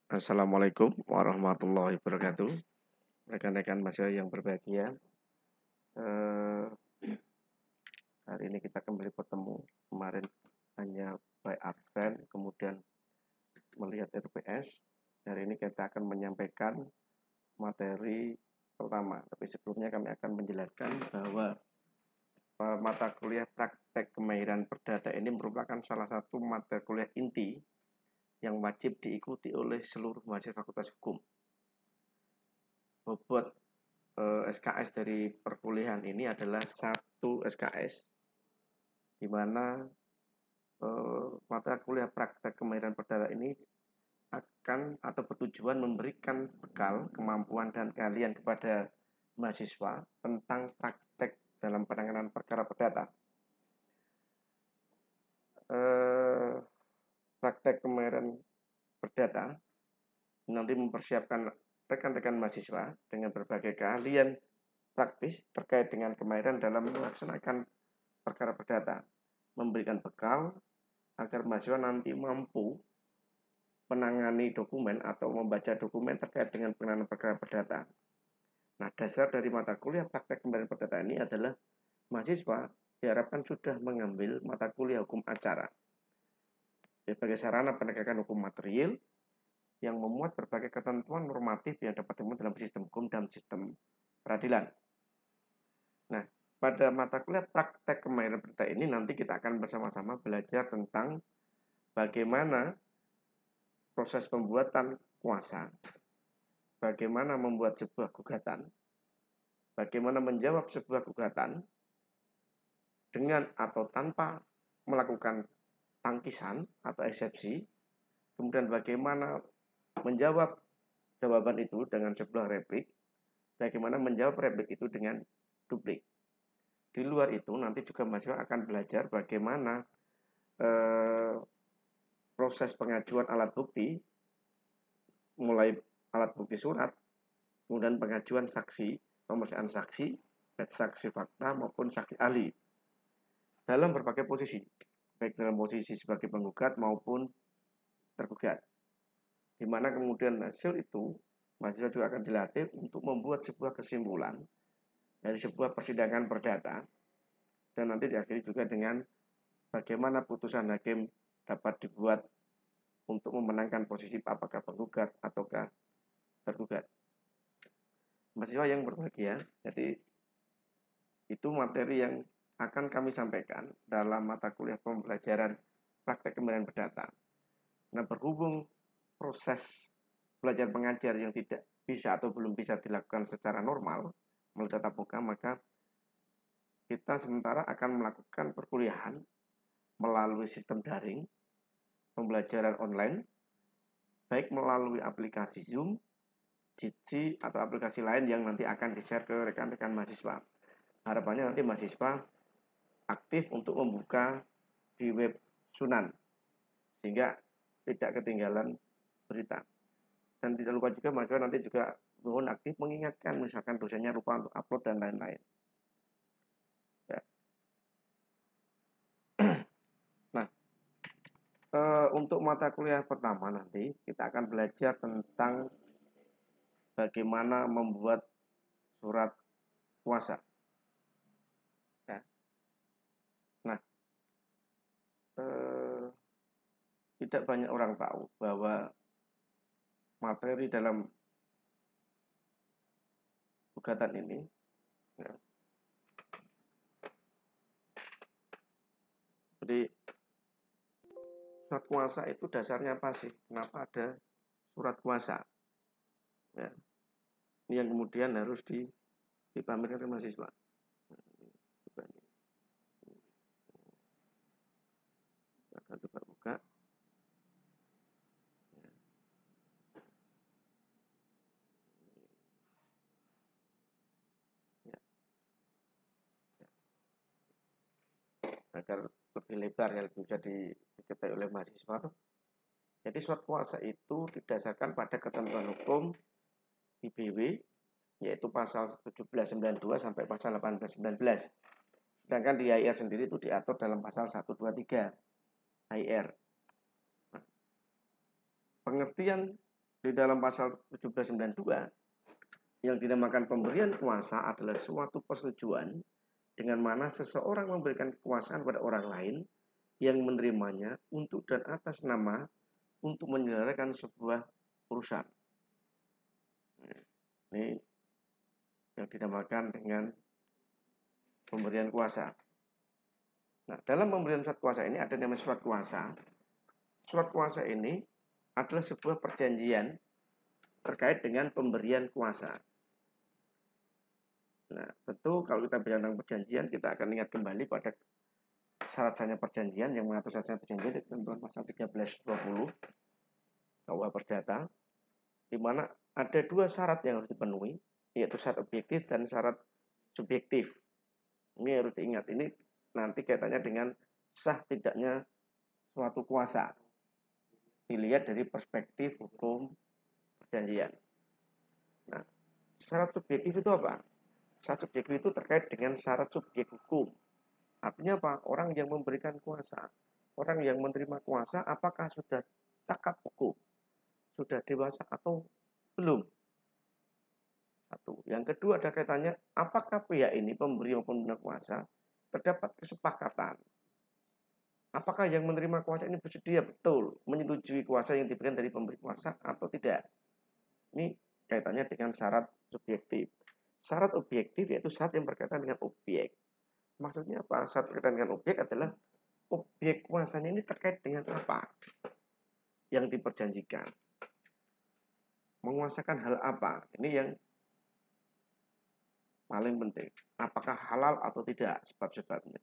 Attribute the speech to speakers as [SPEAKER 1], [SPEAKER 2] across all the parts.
[SPEAKER 1] Assalamualaikum warahmatullahi wabarakatuh. Rekan-rekan mahasiswa yang berbahagia, eh, hari ini kita kembali bertemu. Kemarin hanya by absen, kemudian melihat RPS. Hari ini kita akan menyampaikan materi pertama. Tapi sebelumnya kami akan menjelaskan bahwa mata kuliah praktek kemahiran perdata ini merupakan salah satu mata kuliah inti yang wajib diikuti oleh seluruh mahasiswa Fakultas Hukum. Bobot SKS dari perkuliahan ini adalah satu SKS, di mana mata kuliah praktek kemahiran perdata ini akan atau bertujuan memberikan bekal, kemampuan, dan keahlian kepada mahasiswa tentang praktek dalam penanganan perkara perdata. Praktek kemahiran perdata nanti mempersiapkan rekan-rekan mahasiswa dengan berbagai keahlian praktis terkait dengan kemahiran dalam melaksanakan perkara perdata, memberikan bekal agar mahasiswa nanti mampu menangani dokumen atau membaca dokumen terkait dengan penanganan perkara perdata. Nah, dasar dari mata kuliah praktek kemahiran perdata ini adalah mahasiswa diharapkan sudah mengambil mata kuliah hukum acara sebagai sarana penegakan hukum material yang memuat berbagai ketentuan normatif yang dapat dimuat dalam sistem hukum dan sistem peradilan. Nah, pada mata kuliah praktek kemahiran perdata ini nanti kita akan bersama-sama belajar tentang bagaimana proses pembuatan kuasa, bagaimana membuat sebuah gugatan, bagaimana menjawab sebuah gugatan dengan atau tanpa melakukan tangkisan atau eksepsi, kemudian bagaimana menjawab jawaban itu dengan sebuah replik, bagaimana menjawab replik itu dengan duplik. Di luar itu nanti juga mahasiswa akan belajar bagaimana proses pengajuan alat bukti, mulai alat bukti surat, kemudian pengajuan saksi, pemeriksaan saksi, baik saksi fakta maupun saksi ahli dalam berbagai posisi, baik dalam posisi sebagai penggugat maupun tergugat. Di mana kemudian hasil itu mahasiswa juga akan dilatih untuk membuat sebuah kesimpulan dari sebuah persidangan perdata, dan nanti diakhiri juga dengan bagaimana putusan hakim dapat dibuat untuk memenangkan posisi apakah penggugat ataukah tergugat. Mahasiswa yang berbahagia, jadi itu materi yang akan kami sampaikan dalam mata kuliah pembelajaran praktek kemahiran perdata. Nah, berhubung proses belajar mengajar yang tidak bisa atau belum bisa dilakukan secara normal melalui tatap muka, maka kita sementara akan melakukan perkuliahan melalui sistem daring, pembelajaran online, baik melalui aplikasi Zoom, Jitsi, atau aplikasi lain yang nanti akan di-share ke rekan-rekan mahasiswa. Harapannya nanti mahasiswa aktif untuk membuka di web Sunan, sehingga tidak ketinggalan berita. Dan tidak lupa juga mahasiswa nanti juga mohon aktif mengingatkan misalkan dosennya lupa untuk upload dan lain-lain. Ya. Nah, untuk mata kuliah pertama nanti kita akan belajar tentang bagaimana membuat surat kuasa. Ya. Nah, tidak banyak orang tahu bahwa materi dalam gugatan ini, ya, jadi surat kuasa itu dasarnya apa sih? Kenapa ada surat kuasa? Ya. Ini yang kemudian harus dipamerkan ke mahasiswa. Akan coba buka. Ya. Agar lebih lebar yang bisa diketahui oleh mahasiswa. Jadi surat kuasa itu didasarkan pada ketentuan hukum IBW, yaitu pasal 1792 sampai pasal 1819. Sedangkan di HIR sendiri itu diatur dalam pasal 123 HIR. Nah, pengertian di dalam pasal 1792 yang dinamakan pemberian kuasa adalah suatu persetujuan dengan mana seseorang memberikan kekuasaan pada orang lain yang menerimanya untuk dan atas nama untuk menyelenggarakan sebuah urusan. Ini yang dinamakan dengan pemberian kuasa. Nah, dalam pemberian surat kuasa ini ada namanya surat kuasa. Surat kuasa ini adalah sebuah perjanjian terkait dengan pemberian kuasa. Nah, tentu kalau kita bicara tentang perjanjian, kita akan ingat kembali pada syarat-syaratnya perjanjian yang mengatur syarat-syarat perjanjian di ketentuan pasal 1320 KUH Perdata, di mana ada dua syarat yang harus dipenuhi, yaitu syarat objektif dan syarat subjektif. Ini harus diingat, ini nanti kaitannya dengan sah tidaknya suatu kuasa. Dilihat dari perspektif hukum perjanjian. Nah, syarat subjektif itu apa? Syarat subjektif itu terkait dengan syarat subjek hukum. Artinya apa? Orang yang memberikan kuasa, orang yang menerima kuasa, apakah sudah cakap hukum, sudah dewasa atau belum? Satu. Yang kedua ada kaitannya, apakah pihak ini pemberi maupun penerima kuasa terdapat kesepakatan? Apakah yang menerima kuasa ini bersedia betul menyetujui kuasa yang diberikan dari pemberi kuasa atau tidak? Ini kaitannya dengan syarat subjektif. Syarat objektif yaitu syarat yang berkaitan dengan objek. Maksudnya apa? Syarat berkaitan dengan objek adalah objek kuasanya ini terkait dengan apa yang diperjanjikan. Menguasakan hal apa? Ini yang paling penting. Apakah halal atau tidak sebab-sebabnya.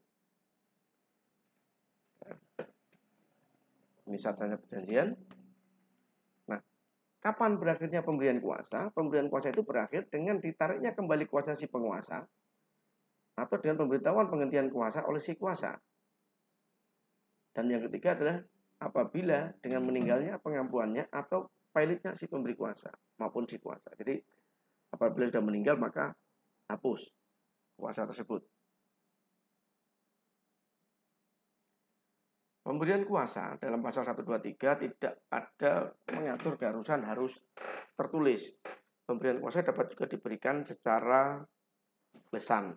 [SPEAKER 1] Ini syarat-syaratnya perjanjian. Nah, kapan berakhirnya pemberian kuasa? Pemberian kuasa itu berakhir dengan ditariknya kembali kuasa si penguasa atau dengan pemberitahuan penghentian kuasa oleh si kuasa. Dan yang ketiga adalah apabila dengan meninggalnya pengampuannya atau pilotnya si pemberi kuasa maupun si kuasa. Jadi apabila sudah meninggal maka hapus kuasa tersebut. Pemberian kuasa dalam pasal 123 tidak ada mengatur keharusan harus tertulis. Pemberian kuasa dapat juga diberikan secara lesan,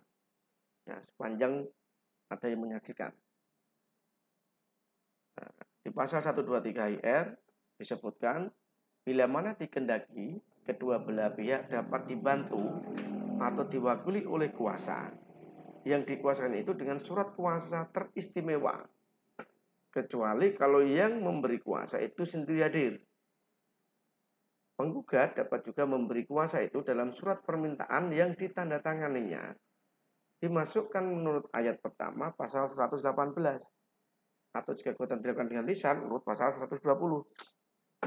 [SPEAKER 1] ya, sepanjang ada yang menyaksikan. Nah, di pasal 123 IR disebutkan bila mana dikehendaki kedua belah pihak dapat dibantu atau diwakili oleh kuasa yang dikuasakan itu dengan surat kuasa teristimewa, kecuali kalau yang memberi kuasa itu sendiri hadir. Penggugat dapat juga memberi kuasa itu dalam surat permintaan yang ditandatanganinya dimasukkan menurut ayat pertama pasal 118 atau jika gugatan dilakukan dengan lisan menurut pasal 120.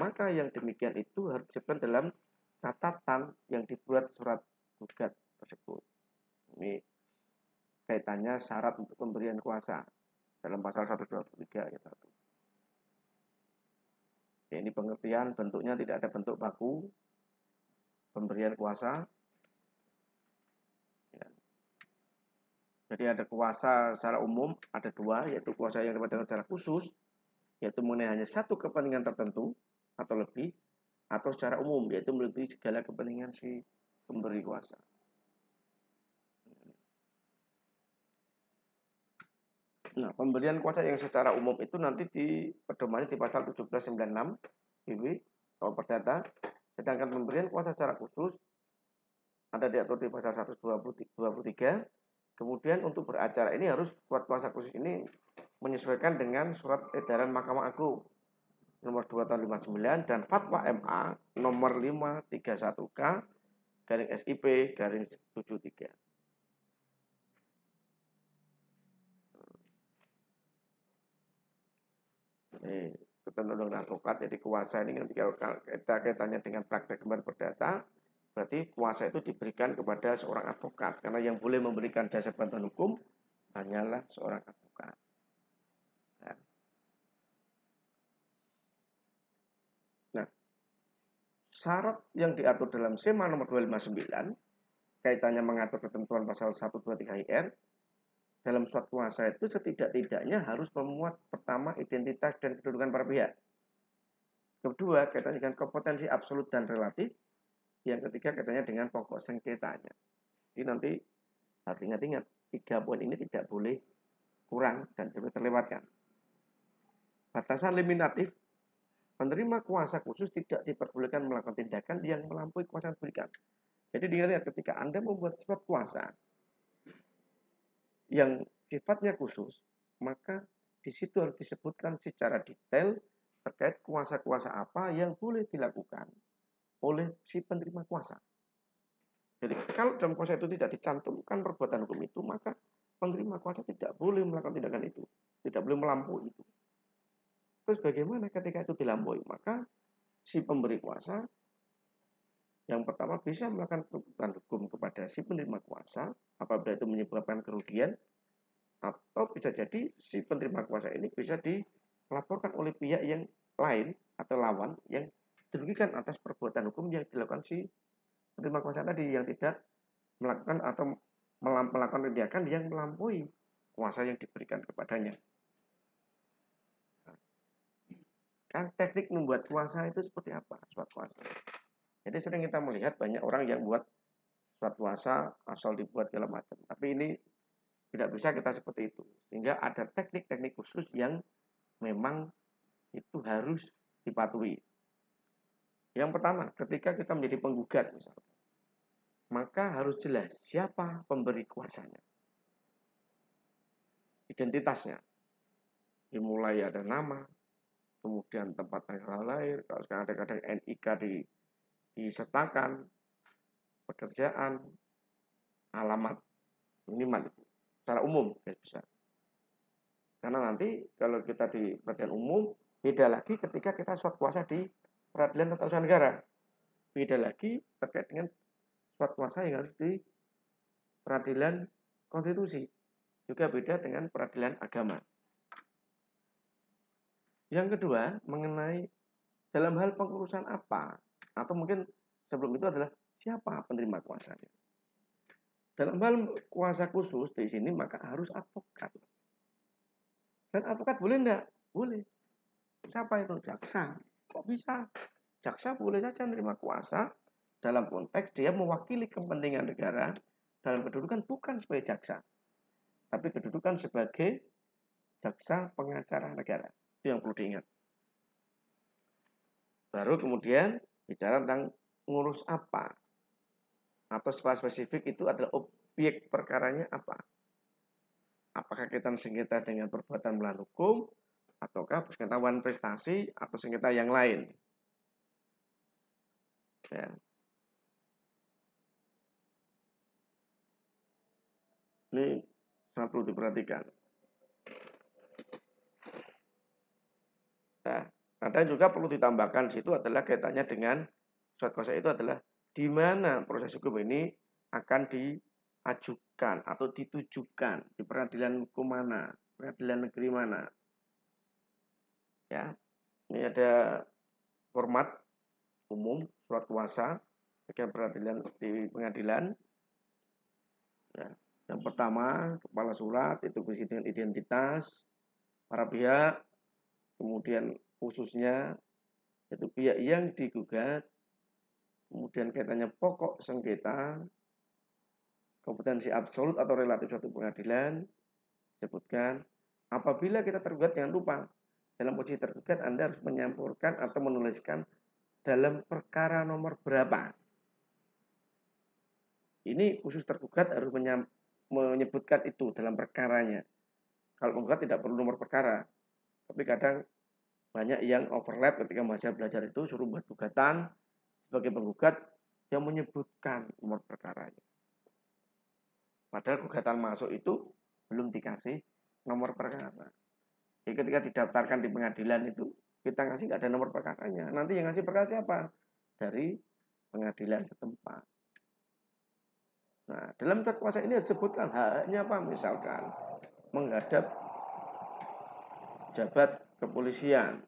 [SPEAKER 1] Maka yang demikian itu harus disebutkan dalam catatan yang dibuat surat gugat tersebut. Ini kaitannya syarat untuk pemberian kuasa dalam pasal 123 ayat 1. Ya, ini pengertian bentuknya tidak ada bentuk baku pemberian kuasa. Ya. Jadi ada kuasa secara umum, ada dua, yaitu kuasa yang dapat secara khusus, yaitu mengenai hanya satu kepentingan tertentu atau lebih, atau secara umum, yaitu meliputi segala kepentingan si pemberi kuasa. Nah, pemberian kuasa yang secara umum itu nanti di pedomannya di pasal 1796 BW KUH Perdata, sedangkan pemberian kuasa secara khusus ada diatur di pasal 123. Kemudian untuk beracara ini harus surat kuasa khusus ini menyesuaikan dengan surat edaran Mahkamah Agung nomor 2 tahun 59 dan Fatwa MA nomor 531K garing SIP garing 73. Ini ketentuan undang advokat, jadi kuasa ini kalau kaitannya dengan praktek kembali perdata, berarti kuasa itu diberikan kepada seorang advokat, karena yang boleh memberikan jasa bantuan hukum hanyalah seorang advokat. Nah, syarat yang diatur dalam SEMA nomor 259 kaitannya mengatur ketentuan pasal 123 IR dalam surat kuasa itu setidak-tidaknya harus memuat pertama identitas dan kedudukan para pihak. Kedua, kaitannya dengan kompetensi absolut dan relatif. Yang ketiga, kaitannya dengan pokok sengketanya. Jadi nanti harus ingat-ingat, 3 poin ini tidak boleh kurang dan tidak boleh terlewatkan. Batasan limitatif, penerima kuasa khusus tidak diperbolehkan melakukan tindakan yang melampaui kuasa yang diberikan. Jadi diingat, ketika Anda membuat surat kuasa yang sifatnya khusus, maka di situ harus disebutkan secara detail terkait kuasa-kuasa apa yang boleh dilakukan oleh si penerima kuasa. Jadi kalau dalam kuasa itu tidak dicantumkan perbuatan hukum itu, maka penerima kuasa tidak boleh melakukan tindakan itu, tidak boleh melampaui itu. Terus bagaimana ketika itu dilampaui? Maka si pemberi kuasa yang pertama bisa melakukan perbuatan hukum kepada si penerima kuasa apabila itu menyebabkan kerugian, atau bisa jadi si penerima kuasa ini bisa dilaporkan oleh pihak yang lain atau lawan yang dirugikan atas perbuatan hukum yang dilakukan si penerima kuasa tadi yang tidak melakukan atau melakukan tindakan yang melampaui kuasa yang diberikan kepadanya. Kan teknik membuat kuasa itu seperti apa? Surat kuasa. Jadi sering kita melihat banyak orang yang buat surat kuasa asal dibuat segala macam. Tapi ini tidak bisa kita seperti itu. Sehingga ada teknik-teknik khusus yang memang itu harus dipatuhi. Yang pertama, ketika kita menjadi penggugat misalnya, maka harus jelas siapa pemberi kuasanya. Identitasnya. Dimulai ada nama, kemudian tempat tanggal lahir, kalau sekarang kadang-kadang NIK disertakan, pekerjaan, alamat, minimal itu. Secara umum ya bisa. Karena nanti kalau kita di peradilan umum, beda lagi ketika kita surat kuasa di peradilan tata usaha negara. Beda lagi terkait dengan surat kuasa yang harus di peradilan konstitusi. Juga beda dengan peradilan agama. Yang kedua, mengenai dalam hal pengurusan apa, atau mungkin sebelum itu adalah siapa penerima kuasanya. Dalam hal kuasa khusus di sini maka harus advokat. Dan advokat boleh enggak? Boleh. Siapa itu? Jaksa. Kok bisa? Jaksa boleh saja menerima kuasa dalam konteks dia mewakili kepentingan negara dalam kedudukan bukan sebagai jaksa, tapi kedudukan sebagai jaksa pengacara negara. Itu yang perlu diingat. Baru kemudian bicara tentang ngurus apa. Atau secara spesifik itu adalah objek perkaranya apa. Apakah kaitan sengketa dengan perbuatan melawan hukum, ataukah pengetahuan prestasi, atau sengketa yang lain. Ya. Ini sangat perlu diperhatikan. Nah, ada juga perlu ditambahkan di situ adalah kaitannya dengan surat kuasa itu adalah di mana proses hukum ini akan diajukan atau ditujukan di peradilan hukum mana, peradilan negeri mana. Ya, ini ada format umum surat kuasa bagi peradilan di pengadilan. Ya, yang pertama kepala surat itu berisi dengan identitas para pihak, kemudian khususnya itu pihak yang digugat, kemudian kaitannya pokok sengketa, kompetensi absolut atau relatif suatu pengadilan, disebutkan. Apabila kita tergugat, jangan lupa dalam posisi tergugat Anda harus menyampurkan atau menuliskan dalam perkara nomor berapa. Ini khusus tergugat harus menyebutkan itu dalam perkaranya. Kalau penggugat tidak perlu nomor perkara, tapi kadang banyak yang overlap ketika masa belajar itu suruh buat gugatan sebagai penggugat yang menyebutkan nomor perkaranya. Padahal gugatan masuk itu belum dikasih nomor perkara. Jadi ketika didaftarkan di pengadilan itu kita ngasih nggak ada nomor perkaranya. Nanti yang ngasih perkara siapa? Dari pengadilan setempat. Nah, dalam surat kuasa ini disebutkan haknya apa? Misalkan menghadap jabat kepolisian.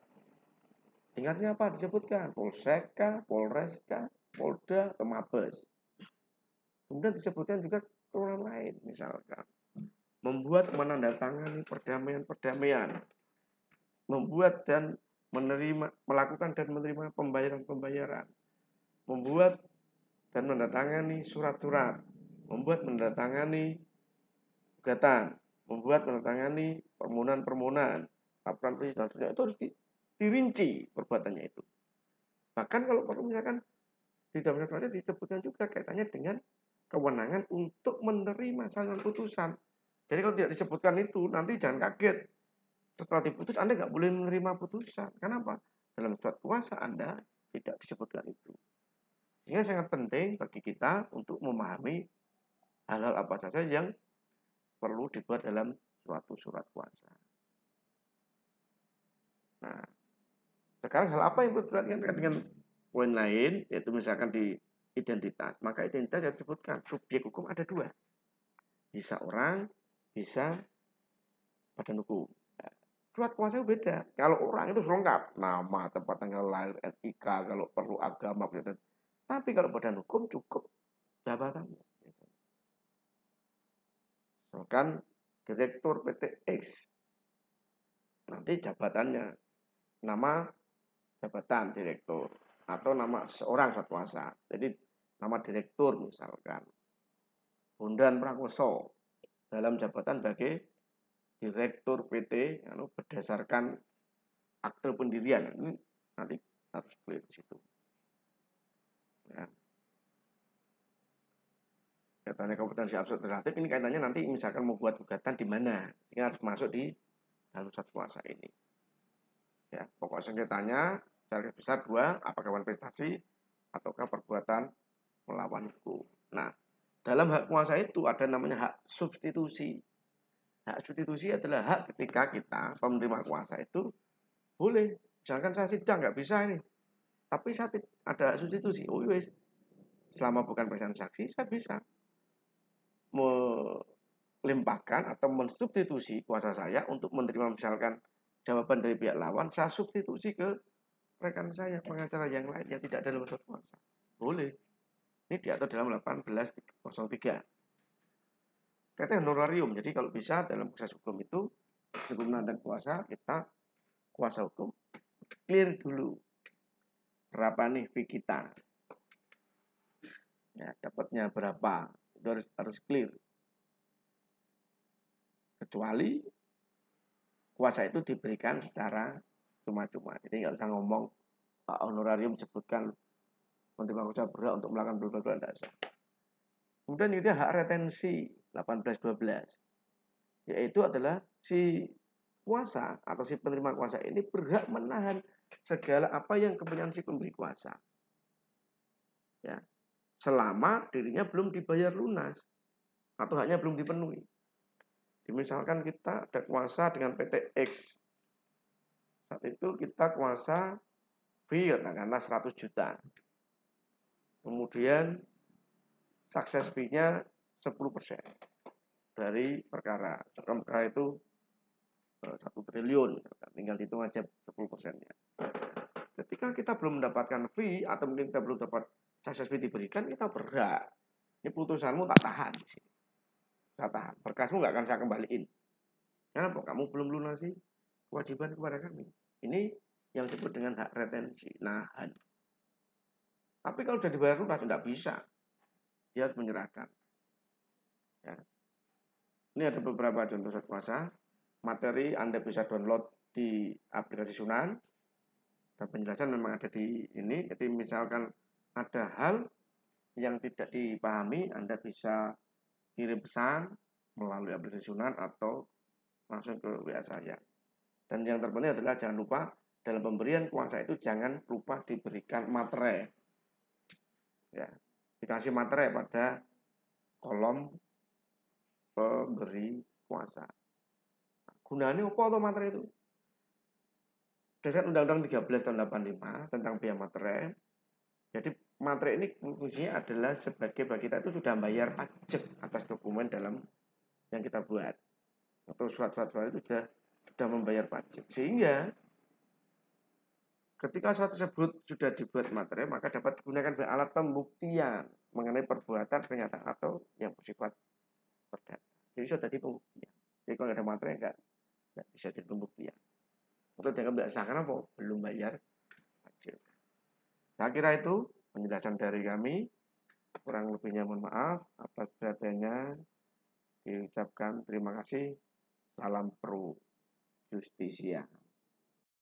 [SPEAKER 1] Tingkatnya apa? Disebutkan Polsek, Polres, Polda, atau Mabes. Kemudian disebutkan juga kewenangan lain, misalkan membuat menandatangani perdamaian-perdamaian, membuat dan melakukan dan menerima pembayaran-pembayaran, membuat dan menandatangani surat-surat, membuat menandatangani gugatan, membuat menandatangani permohonan-permohonan, laporan polisi dan sebagainya, itu harus dirinci perbuatannya itu. Bahkan kalau perlu misalkan di dalam surat disebutkan juga kaitannya dengan kewenangan untuk menerima salinan putusan. Jadi kalau tidak disebutkan itu, nanti jangan kaget. Setelah diputus, Anda nggak boleh menerima putusan. Kenapa? Dalam surat kuasa Anda tidak disebutkan itu. Sehingga sangat penting bagi kita untuk memahami hal-hal apa saja yang perlu dibuat dalam suatu surat kuasa. Nah, sekarang hal apa yang perlu diperhatikan dengan poin lain, yaitu misalkan di identitas. Maka identitas yang disebutkan, subjek hukum ada dua. Bisa orang, bisa badan hukum. Surat kuasa itu beda. Kalau orang itu lengkap, nama, tempat tanggal lahir, NIK, kalau perlu agama, dan tapi kalau badan hukum cukup jabatannya. Misalkan direktur PT X, nanti jabatannya, nama jabatan direktur, atau nama seorang surat kuasa. Jadi nama direktur misalkan, Bondan Prakoso, dalam jabatan sebagai Direktur PT berdasarkan akte pendirian. Ini nanti harus clear di situ. Ya. Kaitannya kompetensi absolut relatif ini kaitannya nanti misalkan mau buat gugatan di mana, sehingga harus masuk di dalam surat kuasa ini. Ya, pokok sengketanya secara besar dua, apakah manifestasi ataukah perbuatan melawan hukum. Nah, dalam hak kuasa itu ada namanya hak substitusi. Hak substitusi adalah hak ketika kita penerima kuasa itu boleh, misalkan saya sidang nggak bisa ini, tapi saya ada hak substitusi. Oh wes, selama bukan persidangan saksi, saya bisa melimpahkan atau mensubstitusi kuasa saya untuk menerima misalkan jawaban dari pihak lawan, saya substitusi ke rekan saya, pengacara yang lain yang tidak dalam surat kuasa. Boleh. Ini diatur dalam 1803. Kaitannya honorarium. Jadi kalau bisa dalam proses hukum itu sebelum menantang kuasa, kita kuasa hukum clear dulu berapa nih fee kita, ya dapatnya berapa, itu harus clear. Kecuali kuasa itu diberikan secara cuma-cuma, jadi nggak usah ngomong honorarium sebutkan menerima kuasa berhak untuk melakukan bla bla. Kemudian itu hak retensi 1812, yaitu adalah si kuasa atau si penerima kuasa ini berhak menahan segala apa yang kepunyaan si pemberi kuasa, ya, selama dirinya belum dibayar lunas atau haknya belum dipenuhi. Misalkan kita ada kuasa dengan PT X, saat itu kita kuasa fee katakanlah 100 juta, kemudian sukses fee-nya 10% dari perkara. Perkara itu 1 triliun, tinggal hitung aja 10%-nya. Ketika kita belum mendapatkan fee atau mungkin kita belum dapat sukses fee diberikan, kita berhak. Ini putusanmu tak tahan di sini. Tak tahan. Berkasmu nggak akan saya kembaliin. Kenapa? Kamu belum lunasi kewajiban kepada kami. Ini yang disebut dengan hak retensi, nahan. Tapi kalau sudah dibayar lunas, tidak bisa. Dia harus menyerahkan. Ya. Ini ada beberapa contoh surat kuasa. Materi Anda bisa download di aplikasi Sunan. Dan penjelasan memang ada di ini. Jadi misalkan ada hal yang tidak dipahami, Anda bisa kirim pesan melalui aplikasi Sunan atau langsung ke WA saya. Dan yang terpenting adalah jangan lupa dalam pemberian kuasa itu jangan lupa diberikan materai. Ya, dikasih materai pada kolom pemberi kuasa. Gunanya apa atau materai itu? Berdasarkan Undang-Undang 13 tahun 85 tentang biaya materai. Jadi materai ini fungsinya adalah sebagai bagi kita itu sudah bayar pajak atas dokumen dalam yang kita buat. Atau surat-surat itu sudah membayar pajak. Sehingga ketika surat tersebut sudah dibuat materai, maka dapat digunakan sebagai alat pembuktian mengenai perbuatan pernyataan atau yang bersifat perdata. Jadi sudah jadi pembuktian. Jadi kalau ada materai enggak bisa jadi pembuktian. Atau dianggap tidak sah karena belum bayar pajak. Saya kira itu penjelasan dari kami. Kurang lebihnya mohon maaf. Atas perhatiannya diucapkan terima kasih. Salam pro justisia.